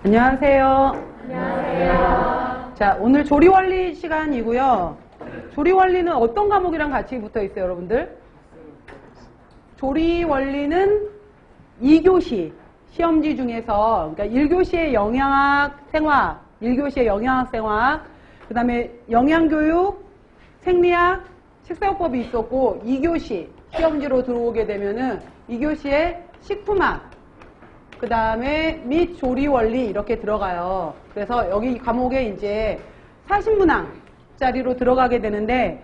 안녕하세요. 안녕하세요. 자, 오늘 조리원리 시간이고요. 조리원리는 어떤 과목이랑 같이 붙어 있어요, 여러분들? 조리원리는 2교시 시험지 중에서, 그러니까 1교시의 영양학 생화학, 1교시의 영양학 생화학, 그 다음에 영양교육, 생리학, 식사요법이 있었고, 2교시 시험지로 들어오게 되면은 2교시에 식품학, 그 다음에 및 조리원리 이렇게 들어가요. 그래서 여기 이 과목에 이제 40문항짜리로 들어가게 되는데,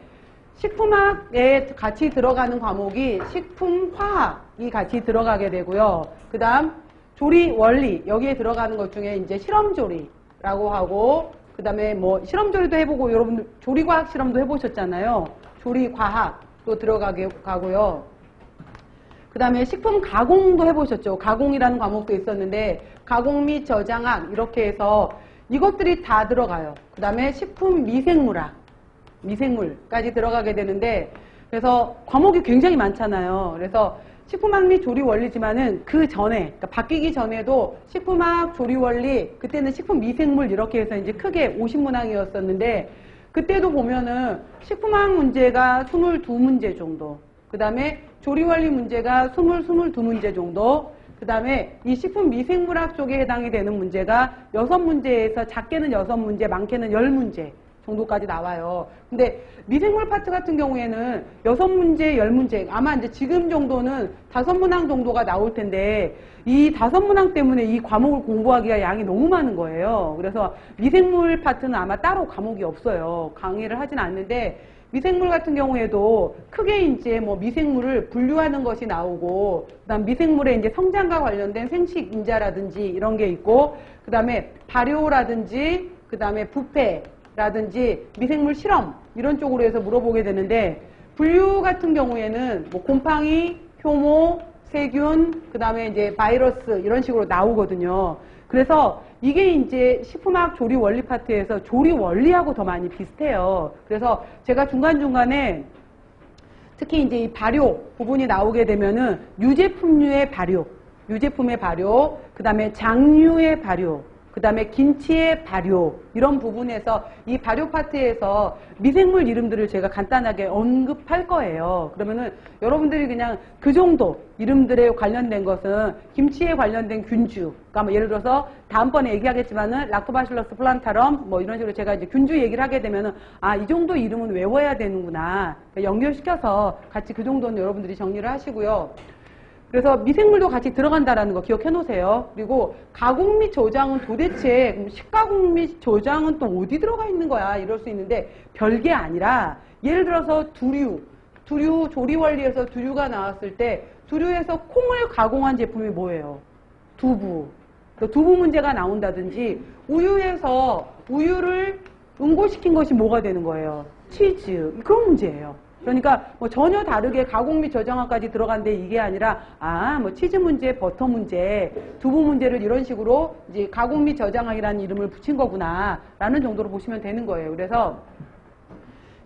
식품학에 같이 들어가는 과목이 식품화학이 같이 들어가게 되고요. 그 다음 조리원리, 여기에 들어가는 것 중에 이제 실험조리라고 하고, 그 다음에 뭐 실험조리도 해보고, 여러분들 조리과학 실험도 해보셨잖아요. 조리과학도 가고요. 그 다음에 식품 가공도 해보셨죠. 가공이라는 과목도 있었는데, 가공 및 저장학 이렇게 해서 이것들이 다 들어가요. 그 다음에 식품 미생물학, 미생물까지 들어가게 되는데, 그래서 과목이 굉장히 많잖아요. 그래서 식품학 및 조리원리지만은 그 전에, 그러니까 바뀌기 전에도 식품학, 조리원리, 그때는 식품 미생물 이렇게 해서 이제 크게 50문항이었었는데, 그때도 보면은 식품학 문제가 22문제 정도, 그 다음에 조리원리 문제가 22문제 정도, 그 다음에 이 식품 미생물학 쪽에 해당이 되는 문제가 6문제에서 작게는 6문제, 많게는 10문제 정도까지 나와요. 근데 미생물 파트 같은 경우에는 6문제, 10문제, 아마 이제 지금 정도는 5문항 정도가 나올 텐데, 이 5문항 때문에 이 과목을 공부하기가 양이 너무 많은 거예요. 그래서 미생물 파트는 아마 따로 과목이 없어요. 강의를 하진 않는데, 미생물 같은 경우에도 크게 이제 뭐 미생물을 분류하는 것이 나오고, 그 다음 미생물의 이제 성장과 관련된 생식 인자라든지 이런 게 있고, 그 다음에 발효라든지, 그 다음에 부패라든지 미생물 실험 이런 쪽으로 해서 물어보게 되는데, 분류 같은 경우에는 뭐 곰팡이, 효모, 세균, 그 다음에 이제 바이러스 이런 식으로 나오거든요. 그래서 이게 이제 식품학 조리 원리 파트에서 조리 원리하고 더 많이 비슷해요. 그래서 제가 중간중간에 특히 이제 이 발효 부분이 나오게 되면은 유제품류의 발효, 유제품의 발효, 그 다음에 장류의 발효, 그 다음에 김치의 발효, 이런 부분에서 이 발효 파트에서 미생물 이름들을 제가 간단하게 언급할 거예요. 그러면은 여러분들이 그냥 그 정도 이름들에 관련된 것은 김치에 관련된 균주, 그러니까 뭐 예를 들어서 다음번에 얘기하겠지만은 락토바실러스 플란타럼 뭐 이런 식으로 제가 이제 균주 얘기를 하게 되면은 아, 이 정도 이름은 외워야 되는구나. 그러니까 연결시켜서 같이 그 정도는 여러분들이 정리를 하시고요. 그래서 미생물도 같이 들어간다라는 거 기억해 놓으세요. 그리고 가공 및 저장은 도대체 그럼 식가공 및 저장은 또 어디 들어가 있는 거야? 이럴 수 있는데 별게 아니라 예를 들어서 두류 조리원리에서 두류가 나왔을 때 두류에서 콩을 가공한 제품이 뭐예요? 두부. 두부 문제가 나온다든지 우유에서 우유를 응고시킨 것이 뭐가 되는 거예요? 치즈. 그런 문제예요. 그러니까 뭐 전혀 다르게 가공 및 저장학까지 들어간데 이게 아니라 뭐 치즈 문제, 버터 문제, 두부 문제를 이런 식으로 이제 가공 및 저장학이라는 이름을 붙인 거구나라는 정도로 보시면 되는 거예요. 그래서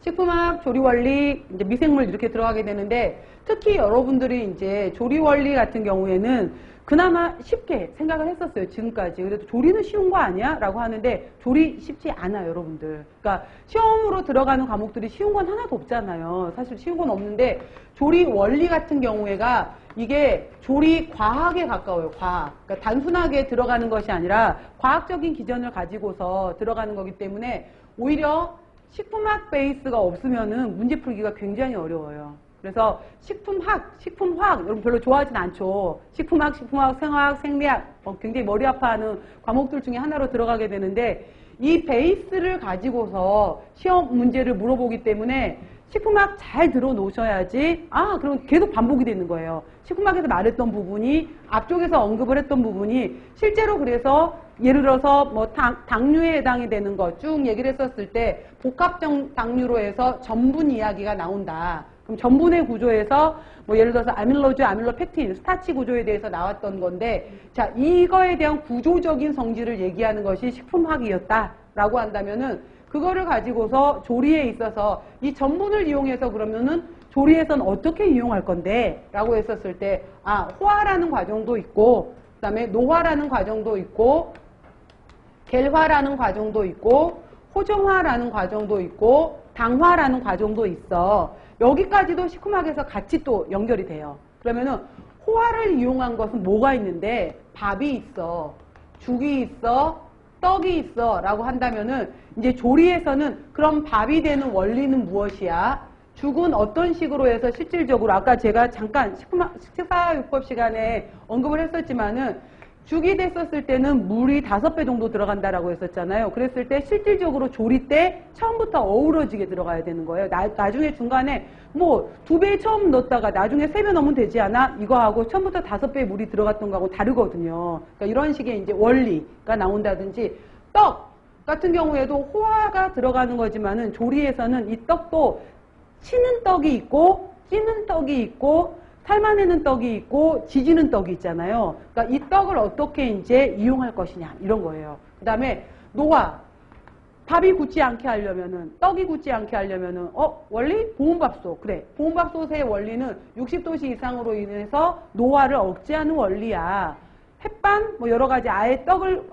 식품학, 조리원리, 이제 미생물 이렇게 들어가게 되는데, 특히 여러분들이 이제 조리원리 같은 경우에는 그나마 쉽게 생각을 했었어요, 지금까지. 그래도 조리는 쉬운 거 아니야? 라고 하는데 조리 쉽지 않아요, 여러분들. 그러니까 시험으로 들어가는 과목들이 쉬운 건 하나도 없잖아요. 사실 쉬운 건 없는데 조리원리 같은 경우에가 이게 조리 과학에 가까워요, 과학. 그러니까 단순하게 들어가는 것이 아니라 과학적인 기전을 가지고서 들어가는 거기 때문에 오히려 식품학 베이스가 없으면은 문제 풀기가 굉장히 어려워요. 그래서 식품화학, 여러분 별로 좋아하진 않죠. 식품학, 생화학, 생리학, 굉장히 머리 아파하는 과목들 중에 하나로 들어가게 되는데, 이 베이스를 가지고서 시험 문제를 물어보기 때문에 식품학 잘 들어 놓으셔야지, 그럼 계속 반복이 되는 거예요. 식품학에서 말했던 부분이, 앞쪽에서 언급을 했던 부분이, 실제로 그래서 예를 들어서 뭐 당류에 해당이 되는 거 쭉 얘기를 했었을 때, 복합적 당류로 해서 전분 이야기가 나온다. 그럼 전분의 구조에서 뭐 예를 들어서 아밀로즈, 아밀로펙틴, 스타치 구조에 대해서 나왔던 건데, 자, 이거에 대한 구조적인 성질을 얘기하는 것이 식품학이었다라고 한다면은 그거를 가지고서 조리에 있어서 이 전분을 이용해서 그러면은 조리에서는 어떻게 이용할 건데? 라고 했었을 때, 호화라는 과정도 있고, 그 다음에 노화라는 과정도 있고, 겔화라는 과정도 있고 호정화라는 과정도 있고 당화라는 과정도 있어. 여기까지도 시큼하게서 같이 또 연결이 돼요. 그러면은 호화를 이용한 것은 뭐가 있는데 밥이 있어, 죽이 있어, 떡이 있어 라고 한다면은 이제 조리에서는 그럼 밥이 되는 원리는 무엇이야? 죽은 어떤 식으로 해서 실질적으로 아까 제가 잠깐 식사요법 시간에 언급을 했었지만은 죽이 됐었을 때는 물이 5배 정도 들어간다라고 했었잖아요. 그랬을 때 실질적으로 조리 때 처음부터 어우러지게 들어가야 되는 거예요. 나중에 중간에 뭐 2배 처음 넣었다가 나중에 3배 넣으면 되지 않아? 이거하고 처음부터 5배 물이 들어갔던 거하고 다르거든요. 그러니까 이런 식의 이제 원리가 나온다든지 떡 같은 경우에도 호화가 들어가는 거지만은 조리에서는 이 떡도 치는 떡이 있고 찌는 떡이 있고 삶아내는 떡이 있고 지지는 떡이 있잖아요. 그러니까 이 떡을 어떻게 이제 이용할 것이냐 이런 거예요. 그 다음에 노화 밥이 굳지 않게 하려면은 떡이 굳지 않게 하려면은 원리 보온밥솥 그래 보온밥솥의 원리는 60도씨 이상으로 인해서 노화를 억제하는 원리야. 햇반 뭐 여러 가지 아예 떡을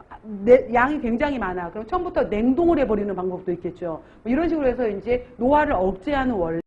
양이 굉장히 많아. 그럼 처음부터 냉동을 해버리는 방법도 있겠죠. 뭐 이런 식으로 해서 이제 노화를 억제하는 원리.